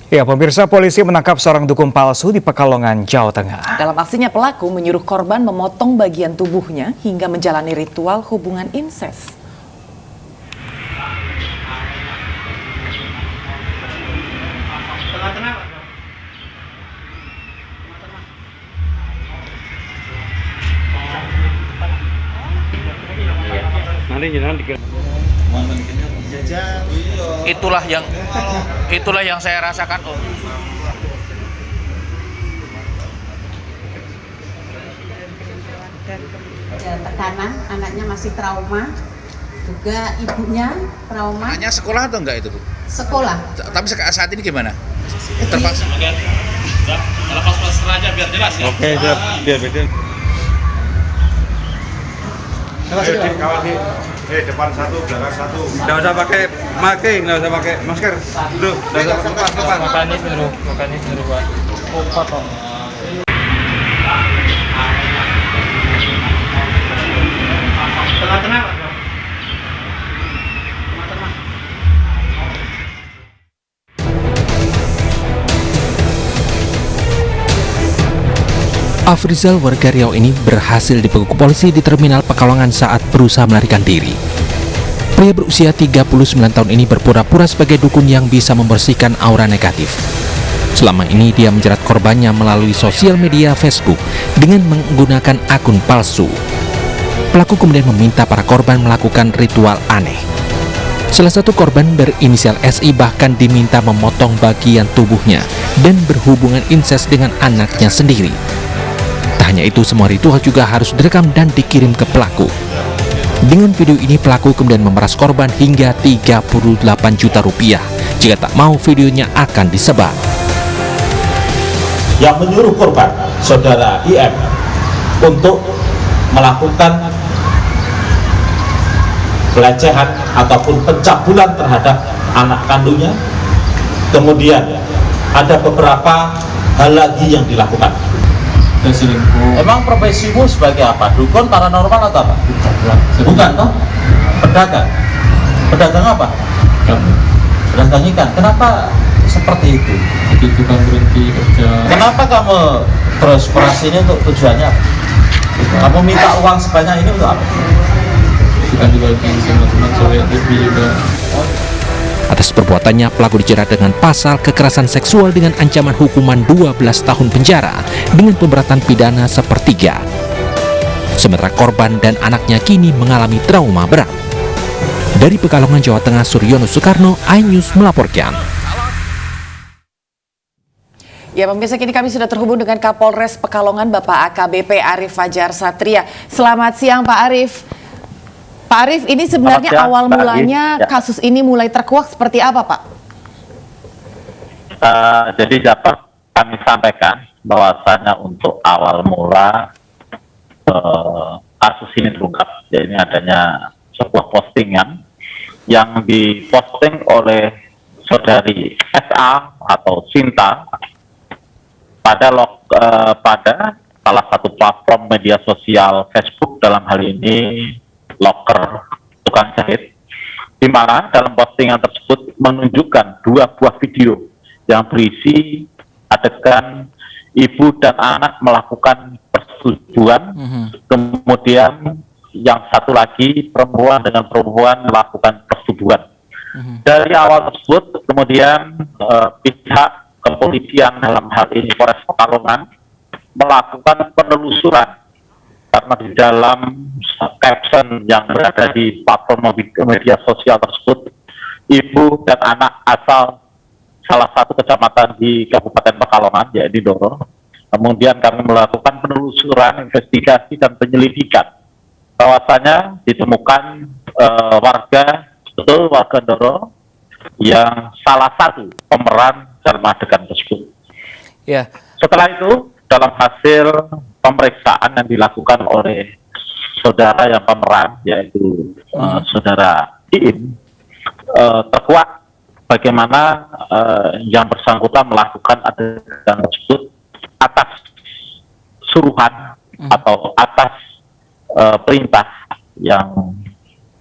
Ya, pemirsa, polisi menangkap seorang dukun palsu di Pekalongan, Jawa Tengah. Dalam aksinya, pelaku menyuruh korban memotong bagian tubuhnya hingga menjalani ritual hubungan inses. Itulah yang saya rasakan, Om. Ada tekanan, anaknya masih trauma, juga ibunya trauma. Anaknya sekolah atau enggak itu, Bu? Sekolah. Tapi saat ini gimana? Terpaksa. Lepas aja biar jelas ya. Oke, biar beda. Depan satu, belakang satu. Nggak usah pakai masker, nggak usah pakai masker. Dulu, nggak usah lepas. Makanis dulu, Pak. Potong. Tengah-tengah, Pak. Afrizal, warga Riau ini berhasil dibekuk polisi di terminal Pekalongan saat berusaha melarikan diri. Pria berusia 39 tahun ini berpura-pura sebagai dukun yang bisa membersihkan aura negatif. Selama ini dia menjerat korbannya melalui sosial media Facebook dengan menggunakan akun palsu. Pelaku kemudian meminta para korban melakukan ritual aneh. Salah satu korban berinisial SI bahkan diminta memotong bagian tubuhnya dan berhubungan inses dengan anaknya sendiri. Tak hanya itu, semua ritual juga harus direkam dan dikirim ke pelaku. Dengan video ini, pelaku kemudian memeras korban hingga 38 juta rupiah. Jika tak mau, videonya akan disebar. Yang menyuruh korban, saudara IM, untuk melakukan pelecehan ataupun pencabulan terhadap anak kandungnya. Kemudian ada beberapa hal lagi yang dilakukan. Emang profesimu sebagai apa? Dukun, paranormal atau apa? Bukan, toh? Pedagang. Pedagang apa? Pedagang ikan. Kenapa seperti itu? Itu kan berhenti kerja. Kenapa kamu terus operasi ini untuk tujuannya apa? Kamu minta uang sebanyak ini untuk apa? Bukan juga sama teman cewek juga. Atas perbuatannya, pelaku dijerat dengan pasal kekerasan seksual dengan ancaman hukuman 12 tahun penjara dengan pemberatan pidana sepertiga. Sementara korban dan anaknya kini mengalami trauma berat. Dari Pekalongan, Jawa Tengah, Suryono Soekarno, iNews melaporkan. Ya, pemirsa, kini kami sudah terhubung dengan Kapolres Pekalongan, Bapak AKBP Arief Fajar Satria. Selamat siang, Pak Arief. Pak Arief, ini sebenarnya awal mulanya kasus ini mulai terkuak seperti apa, Pak? Jadi dapat kami sampaikan bahwasannya untuk awal mula kasus ini terungkap. Jadi ini adanya sebuah postingan yang diposting oleh saudari SA atau Sinta pada salah satu platform media sosial Facebook, dalam hal ini Loker Tukang Jahit, di mana dalam postingan tersebut menunjukkan dua buah video yang berisi adegan ibu dan anak melakukan persetubuhan, kemudian yang satu lagi perempuan dengan perempuan melakukan persetubuhan. Dari awal tersebut, kemudian pihak kepolisian, dalam hal ini Polres Pekalongan, melakukan penelusuran karena di dalam caption yang berada di platform media sosial tersebut, ibu dan anak asal salah satu kecamatan di Kabupaten Pekalongan, yaitu Doro. Kemudian kami melakukan penelusuran, investigasi, dan penyelidikan. Bahwasanya ditemukan warga Doro yang salah satu pemeran dalam adegan tersebut. Ya. Setelah itu, dalam hasil pemeriksaan yang dilakukan oleh saudara yang pemeran, yaitu saudara Iin, terkuat bagaimana yang bersangkutan melakukan adegan tersebut atas suruhan atau atas perintah yang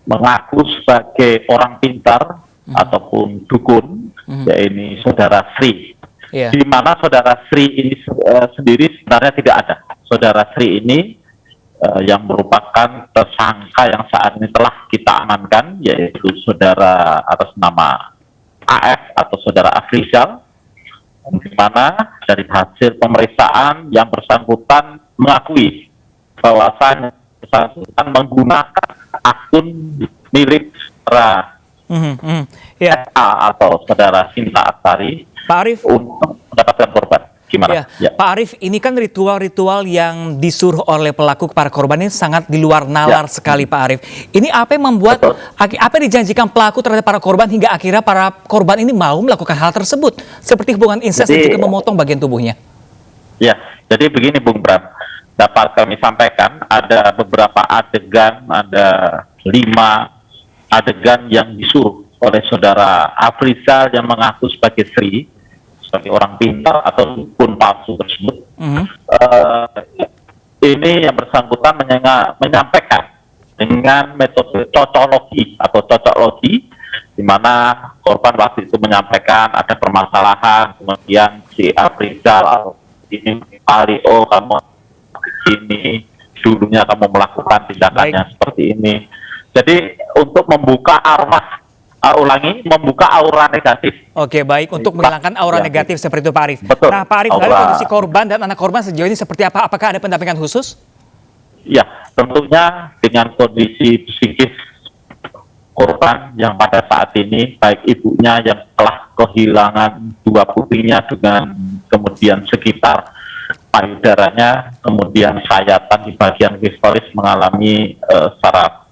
mengaku sebagai orang pintar ataupun dukun, yaitu saudara Sri. Iya. di mana saudara Sri ini sendiri sebenarnya tidak ada. Saudara Sri ini yang merupakan tersangka yang saat ini telah kita amankan, yaitu saudara atas nama AF atau saudara Afrizal, di mana dari hasil pemeriksaan yang bersangkutan mengakui bahwasannya bersangkutan menggunakan akun milik saudara Ya, SA atau saudara Sinta Astari Pak Arief. untuk mendapatkan korban. Gimana? Ya, Pak Arief, ini kan ritual-ritual yang disuruh oleh pelaku para korban ini sangat di luar nalar sekali, Pak Arief. Ini apa yang membuat, apa yang dijanjikan pelaku terhadap para korban hingga akhirnya para korban ini mau melakukan hal tersebut? Seperti hubungan incest dan juga memotong bagian tubuhnya. Ya, jadi begini Bung Bram, dapat kami sampaikan ada beberapa adegan, ada 5 adegan yang disuruh oleh saudara Afrizal yang mengaku sebagai Sri, sebagai orang pintar atau dukun palsu tersebut. Ini yang bersangkutan menyampaikan dengan metode cocoklogi atau cocoklogi, di mana korban waktu itu menyampaikan ada permasalahan, kemudian si Afrizal atau ini Alio, kamu ini dulunya kamu melakukan tindakannya seperti ini. Jadi untuk membuka arwah, membuka aura negatif. Oke, baik, untuk menghilangkan aura negatif seperti itu, Pak Arief. Betul. Nah, Pak Arief, dari kondisi korban dan anak korban sejauh ini seperti apa? Apakah ada pendampingan khusus? Ya, tentunya dengan kondisi psikis korban yang pada saat ini, baik ibunya yang telah kehilangan 2 putrinya dengan kemudian sekitar payudaranya, kemudian sayatan di bagian klitoris mengalami secara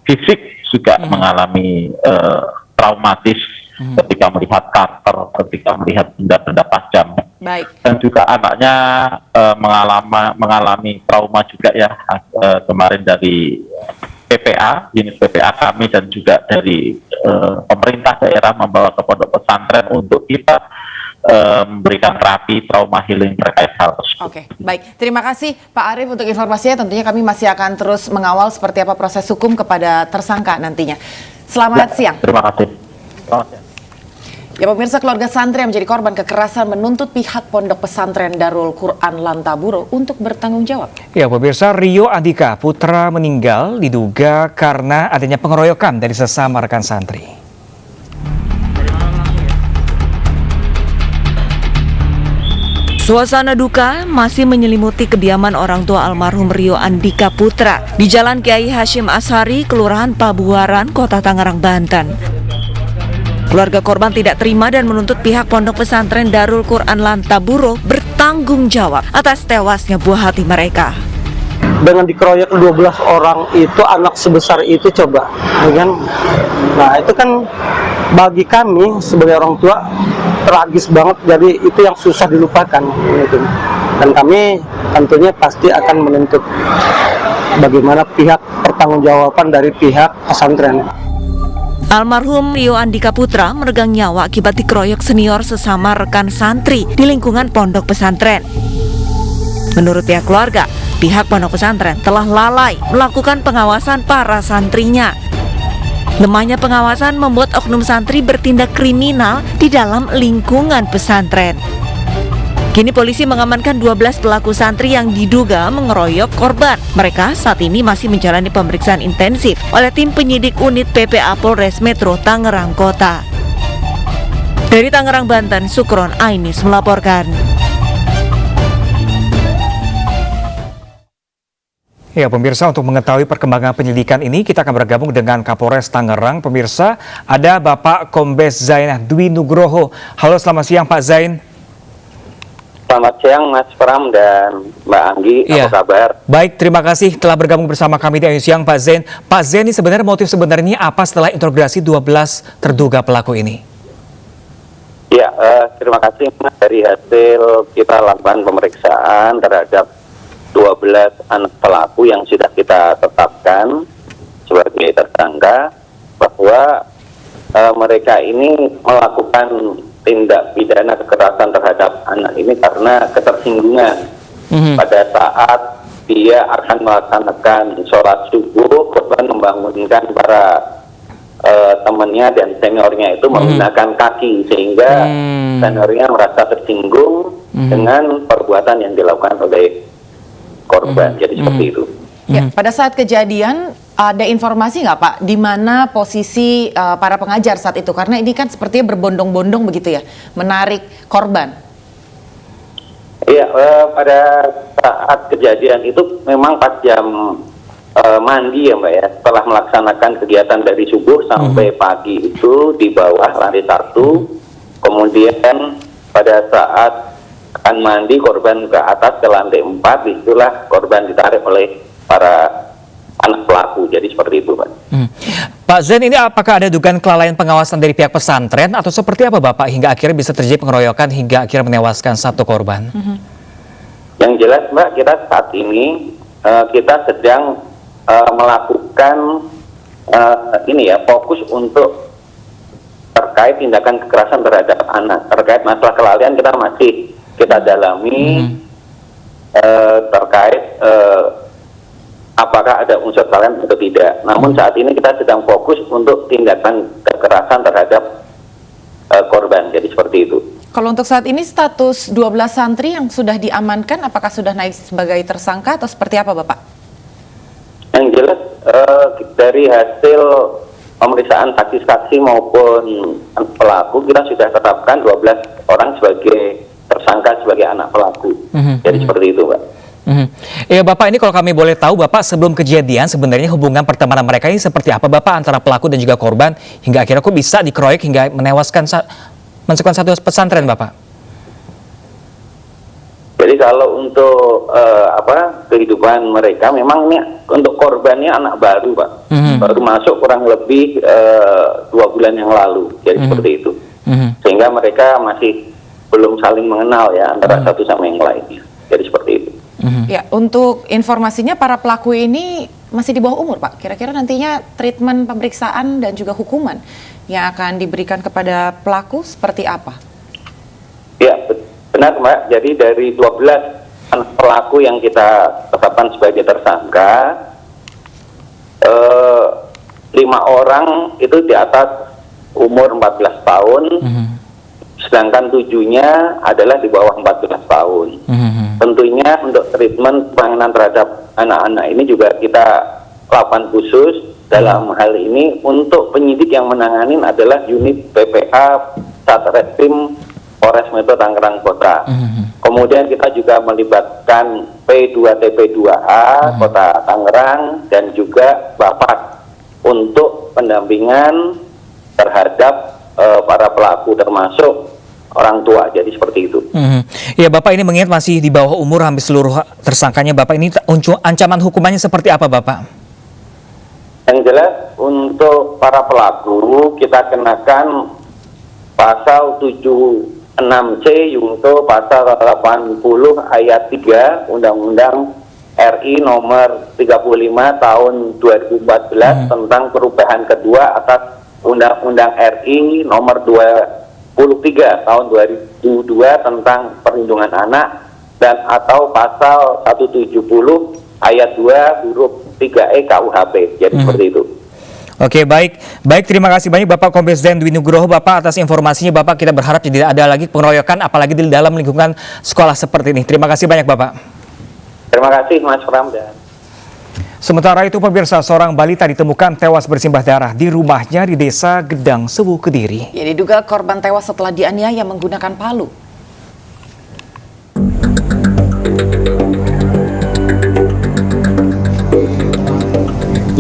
fisik juga mengalami traumatis ketika melihat kanker, ketika melihat benda-benda tajam. Baik. Dan juga anaknya mengalami trauma juga ya, kemarin dari PPA, unit PPA kami dan juga dari pemerintah daerah membawa ke pondok pesantren untuk kita memberikan terapi trauma healing terkait hal tersebut. Oke, baik. Terima kasih Pak Arief untuk informasinya. Tentunya kami masih akan terus mengawal seperti apa proses hukum kepada tersangka nantinya. Selamat siang. Terima kasih. Selamat siang. Ya pemirsa, keluarga santri yang menjadi korban kekerasan menuntut pihak Pondok Pesantren Darul Quran Lantaburo untuk bertanggung jawab. Ya pemirsa, Rio Andika putra meninggal diduga karena adanya pengeroyokan dari sesama rekan santri. Suasana duka masih menyelimuti kediaman orang tua almarhum Rio Andika Putra di Jalan Kiai Hashim Ashari, Kelurahan Pabuaran, Kota Tangerang, Banten. Keluarga korban tidak terima dan menuntut pihak Pondok Pesantren Darul Quran Lantaburo bertanggung jawab atas tewasnya buah hati mereka. Dengan dikeroyok 12 orang itu, anak sebesar itu coba, ya kan? Nah itu kan bagi kami sebagai orang tua tragis banget, jadi itu yang susah dilupakan gitu. Dan kami tentunya pasti akan menuntut bagaimana pihak pertanggungjawaban dari pihak pesantren. Almarhum Rio Andika Putra meregang nyawa akibat dikeroyok senior sesama rekan santri di lingkungan pondok pesantren. Menurut pihak keluarga, pihak pondok pesantren telah lalai melakukan pengawasan para santrinya. Lemahnya pengawasan membuat oknum santri bertindak kriminal di dalam lingkungan pesantren. Kini polisi mengamankan 12 pelaku santri yang diduga mengeroyok korban. Mereka saat ini masih menjalani pemeriksaan intensif oleh tim penyidik unit PPA Polres Metro Tangerang Kota. Dari Tangerang, Banten, Sukron Ainis melaporkan. Ya pemirsa, untuk mengetahui perkembangan penyelidikan ini kita akan bergabung dengan Kapolres Tangerang. Pemirsa, ada Bapak Kombes Zain Dwi Nugroho. Halo, selamat siang Pak Zain. Selamat siang Mas Pram dan Mbak Anggi, apa kabar? Baik, terima kasih telah bergabung bersama kami di Ayu Siang Pak Zain. Pak Zain, ini sebenarnya motif sebenarnya apa setelah interogasi 12 terduga pelaku ini? Ya, terima kasih Mas. Dari hasil kita lakukan pemeriksaan terhadap 12 anak pelaku yang sudah kita tetapkan sebagai tersangka, bahwa mereka ini melakukan tindak pidana kekerasan terhadap anak ini karena ketersinggungan. Pada saat dia akan melaksanakan sholat subuh, korban membangunkan para temannya dan seniornya itu menggunakan kaki, sehingga seniornya merasa tersinggung dengan perbuatan yang dilakukan oleh korban. Jadi seperti itu. Ya, pada saat kejadian ada informasi nggak Pak, di mana posisi para pengajar saat itu? Karena ini kan sepertinya berbondong-bondong begitu ya, menarik korban. Iya, pada saat kejadian itu memang pas jam mandi ya Mbak ya, setelah melaksanakan kegiatan dari subuh sampai pagi itu di bawah lantai 1, kemudian pada saat akan mandi korban ke atas ke lantai 4, itulah korban ditarik oleh para anak pelaku. Jadi seperti itu Pak. Pak Zain, ini apakah ada dugaan kelalaian pengawasan dari pihak pesantren atau seperti apa Bapak hingga akhirnya bisa terjadi pengeroyokan hingga akhirnya menewaskan satu korban? Yang jelas Mbak, kita saat ini kita sedang melakukan ini ya, fokus untuk terkait tindakan kekerasan terhadap anak. Terkait masalah kelalaian kita dalami terkait apakah ada unsur kelalaian atau tidak. Namun saat ini kita sedang fokus untuk tindakan kekerasan terhadap korban. Jadi seperti itu. Kalau untuk saat ini status 12 santri yang sudah diamankan, apakah sudah naik sebagai tersangka atau seperti apa Bapak? Yang jelas dari hasil pemeriksaan saksi-saksi maupun pelaku, kita sudah tetapkan 12 orang sebagai tersangka, sebagai anak pelaku. Jadi seperti itu Pak. Ya Bapak, ini kalau kami boleh tahu Bapak, sebelum kejadian sebenarnya hubungan pertemanan mereka ini seperti apa Bapak antara pelaku dan juga korban hingga akhirnya kok bisa dikeroyok hingga menewaskan satu pesantren Bapak? Jadi kalau untuk kehidupan mereka, memang ini untuk korbannya anak baru Pak, baru masuk kurang lebih 2 bulan yang lalu. Jadi seperti itu. Sehingga mereka masih belum saling mengenal ya antara satu sama yang lainnya. Jadi seperti itu. Ya, untuk informasinya para pelaku ini masih di bawah umur Pak. Kira-kira nantinya treatment pemeriksaan dan juga hukuman yang akan diberikan kepada pelaku seperti apa? Ya, benar Mbak. Jadi dari 12 anak pelaku yang kita tetapkan sebagai tersangka, 5 orang itu di atas umur 14 tahun, sedangkan 7-nya adalah di bawah 14 tahun. Tentunya untuk treatment penanganan terhadap anak-anak ini juga kita lakukan khusus. Dalam hal ini untuk penyidik yang menanganin adalah unit PPA Satreskrim Polres Metro Tangerang Kota. Kemudian kita juga melibatkan P2TP2A Kota Tangerang dan juga Bapak untuk pendampingan terhadap para pelaku termasuk orang tua. Jadi seperti itu. Ya Bapak, ini mengingat masih di bawah umur hampir seluruh tersangkanya Bapak, ini ancaman hukumannya seperti apa Bapak? Yang jelas untuk para pelaku kita kenakan pasal 76C yaitu pasal 80 ayat 3 Undang-Undang RI nomor 35 tahun 2014 tentang perubahan kedua atas Undang-Undang RI nomor 23 tahun 2002 tentang perlindungan anak dan atau pasal 170 ayat 2 huruf 3E KUHP. Jadi seperti itu. Oke, baik. Terima kasih banyak Bapak Kombes Zain Dwi Nugroho Bapak atas informasinya Bapak. Kita berharap tidak ada lagi pengeroyokan apalagi di dalam lingkungan sekolah seperti ini. Terima kasih banyak Bapak. Terima kasih Mas Pram. Sementara itu pemirsa, seorang balita ditemukan tewas bersimbah darah di rumahnya di Desa Gedang Sewu, Kediri. Ya, diduga korban tewas setelah dianiaya menggunakan palu.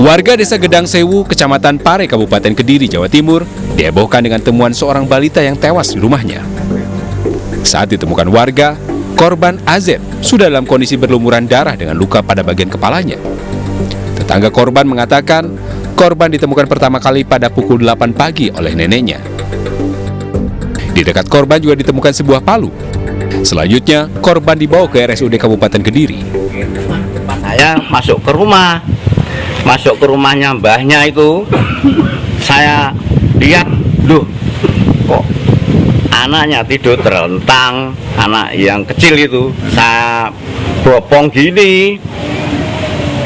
Warga Desa Gedang Sewu, Kecamatan Pare, Kabupaten Kediri, Jawa Timur, dihebohkan dengan temuan seorang balita yang tewas di rumahnya. Saat ditemukan warga, korban AZ sudah dalam kondisi berlumuran darah dengan luka pada bagian kepalanya. Tetangga korban mengatakan, korban ditemukan pertama kali pada pukul 8 pagi oleh neneknya. Di dekat korban juga ditemukan sebuah palu. Selanjutnya, korban dibawa ke RSUD Kabupaten Kediri. Saya masuk ke rumahnya mbahnya itu, saya lihat, loh, kok anaknya tidur terlentang, anak yang kecil itu, saya bopong gini,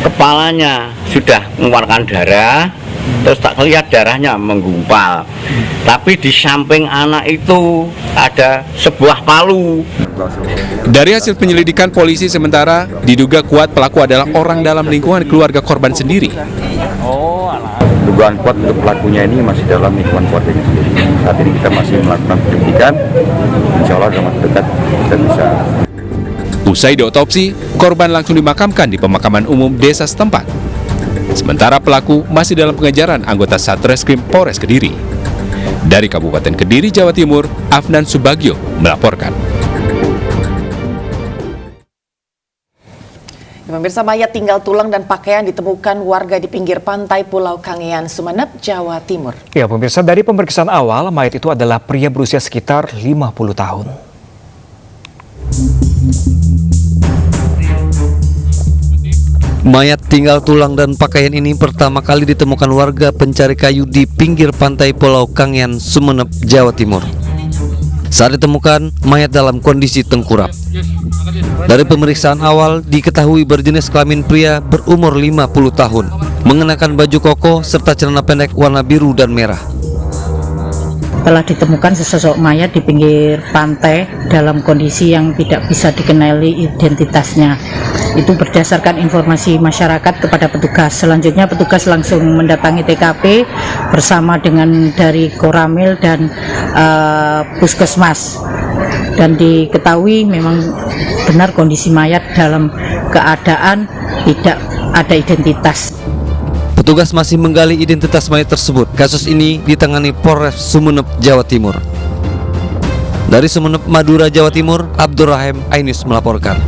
kepalanya sudah mengeluarkan darah, terus tak lihat darahnya menggumpal. Tapi di samping anak itu ada sebuah palu. Dari hasil penyelidikan polisi sementara, diduga kuat pelaku adalah orang dalam lingkungan keluarga korban sendiri. Dugaan kuat untuk pelakunya ini masih dalam lingkungan keluarganya sendiri. Saat ini kita masih melakukan penyelidikan, insya Allah dalam waktu dekat kita bisa. Usai diotopsi, korban langsung dimakamkan di pemakaman umum desa setempat. Sementara pelaku masih dalam pengejaran anggota Satreskrim Polres Kediri. Dari Kabupaten Kediri, Jawa Timur, Afnan Subagio melaporkan. Pemirsa, mayat tinggal tulang dan pakaian ditemukan warga di pinggir pantai Pulau Kangean, Sumeneb, Jawa Timur. Ya pemirsa, dari pemeriksaan awal, mayat itu adalah pria berusia sekitar 50 tahun. Mayat tinggal tulang dan pakaian ini pertama kali ditemukan warga pencari kayu di pinggir pantai Pulau Kangean, Sumeneb, Jawa Timur. Saat ditemukan, mayat dalam kondisi tengkurap. Dari pemeriksaan awal, diketahui berjenis kelamin pria berumur 50 tahun, mengenakan baju koko serta celana pendek warna biru dan merah. Telah ditemukan sesosok mayat di pinggir pantai dalam kondisi yang tidak bisa dikenali identitasnya. Itu berdasarkan informasi masyarakat kepada petugas. Selanjutnya petugas langsung mendatangi TKP bersama dengan dari Koramil dan Puskesmas. Dan diketahui memang benar kondisi mayat dalam keadaan tidak ada identitas. Petugas masih menggali identitas mayat tersebut. Kasus ini ditangani Polres Sumeneb, Jawa Timur. Dari Sumeneb, Madura, Jawa Timur, Abdurrahim Ainus melaporkan.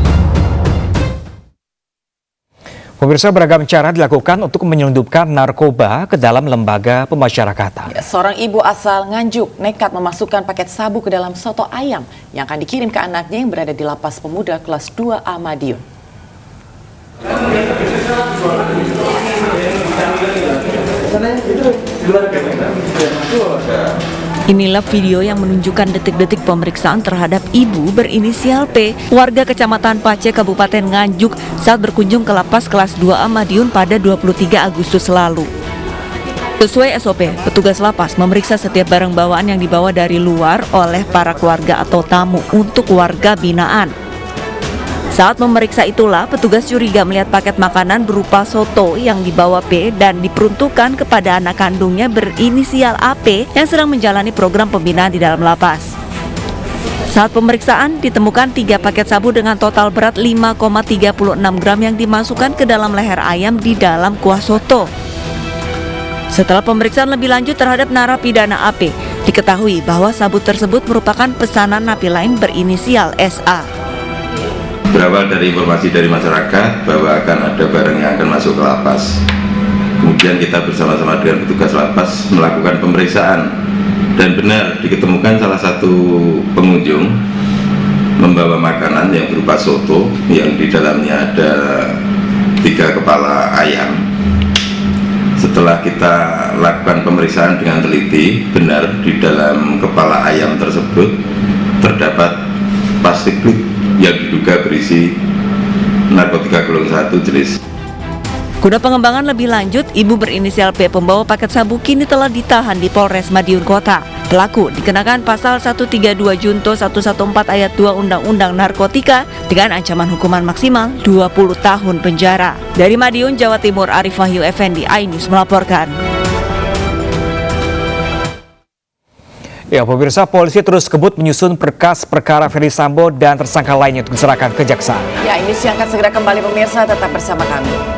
Pemirsa, beragam cara dilakukan untuk menyelundupkan narkoba ke dalam lembaga pemasyarakatan. Seorang ibu asal Nganjuk nekat memasukkan paket sabu ke dalam soto ayam yang akan dikirim ke anaknya yang berada di Lapas Pemuda kelas 2A Madiun. Inilah video yang menunjukkan detik-detik pemeriksaan terhadap ibu berinisial P, warga Kecamatan Pace, Kabupaten Nganjuk saat berkunjung ke Lapas kelas 2A Madiun pada 23 Agustus lalu. Sesuai SOP, petugas lapas memeriksa setiap barang bawaan yang dibawa dari luar oleh para keluarga atau tamu untuk warga binaan. Saat memeriksa itulah, petugas curiga melihat paket makanan berupa soto yang dibawa P dan diperuntukkan kepada anak kandungnya berinisial AP yang sedang menjalani program pembinaan di dalam lapas. Saat pemeriksaan, ditemukan 3 paket sabu dengan total berat 5,36 gram yang dimasukkan ke dalam leher ayam di dalam kuah soto. Setelah pemeriksaan lebih lanjut terhadap narapidana AP, diketahui bahwa sabu tersebut merupakan pesanan napi lain berinisial SA. Berawal dari informasi dari masyarakat bahwa akan ada barang yang akan masuk ke lapas. Kemudian kita bersama-sama dengan petugas lapas melakukan pemeriksaan dan benar diketemukan salah satu pengunjung membawa makanan yang berupa soto yang di dalamnya ada 3 kepala ayam. Setelah kita lakukan pemeriksaan dengan teliti, benar di dalam kepala ayam tersebut terdapat plastik klip yang diduga berisi narkotika golongan 1 jenis. Guna pengembangan lebih lanjut, ibu berinisial P pembawa paket sabu kini telah ditahan di Polres Madiun Kota. Pelaku dikenakan pasal 132 Junto 114 ayat 2 Undang-Undang Narkotika dengan ancaman hukuman maksimal 20 tahun penjara. Dari Madiun, Jawa Timur, Arif Wahyu Effendi, iNews melaporkan. Ya pemirsa, polisi terus kebut menyusun berkas perkara Ferdy Sambo dan tersangka lainnya untuk diserahkan ke jaksa. Ya, ini akan segera kembali pemirsa, tetap bersama kami.